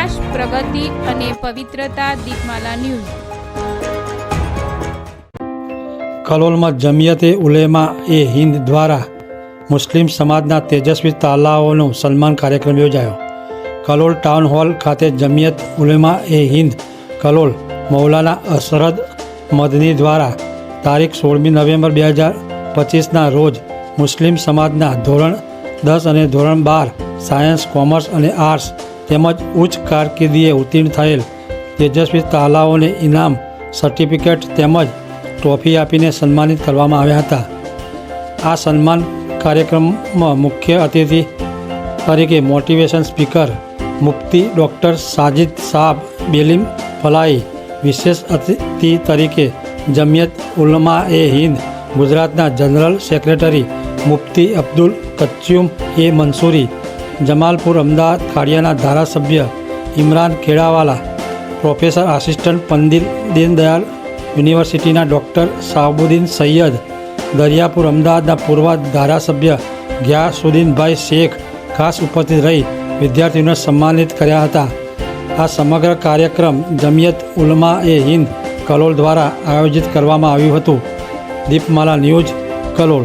વિકાસ, પ્રગતિ અને પવિત્રતા. દીપમાલા ન્યૂઝ. કલોલમાં જમિયતે ઉલેમા એ હિન્દ દ્વારા મુસ્લિમ સમાજના તેજસ્વી તાલાઓનો સન્માન કાર્યક્રમ યોજાયો. કલોલ ટાઉન હોલ ખાતે જમિયત ઉલેમા એ હિન્દ કલોલ મૌલાના અશરદ મદની દ્વારા તારીખ 16મી નવેમ્બર 2025ના રોજ મુસ્લિમ સમાજના ધોરણ 10 અને ધોરણ 12 સાયન્સ, કોમર્સ અને આર્ટ્સ તેમજ ઉચ્ચ કારકિર્દીએ ઉત્તીર્ણ થયેલ તેજસ્વી તાલાઓને ઇનામ, સર્ટિફિકેટ તેમજ ટ્રોફી આપીને સન્માનિત કરવામાં આવ્યા હતા. આ સન્માન કાર્યક્રમમાં મુખ્ય અતિથિ તરીકે motivation speaker Mufti doctor Sajid Saab Belim ફલાઈ, વિશેષ અતિથિ તરીકે જમિયત ઉલમા એ હિન્દ ગુજરાતના જનરલ સેક્રેટરી મુફ્તી અબ્દુલ કચ્યુમ એ મંસૂરી, જમાલપુર અમદાવાદ ખાડિયાના ધારાસભ્ય ઇમરાન ખેડાવાલા, પ્રોફેસર આસિસ્ટન્ટ પંડિત દીનદયાળ યુનિવર્સિટીના ડૉક્ટર શાહબુદ્દીન સૈયદ, દરિયાપુર અમદાવાદના પૂર્વ ધારાસભ્ય ગ્યાસુદ્દીનભાઈ શેખ ખાસ ઉપસ્થિત રહી વિદ્યાર્થીઓને સન્માનિત કર્યા હતા. આ સમગ્ર કાર્યક્રમ જમિયત ઉલમા એ હિન્દ કલોલ દ્વારા આયોજિત કરવામાં આવ્યું હતું. દીપમાલા ન્યૂઝ, કલોલ.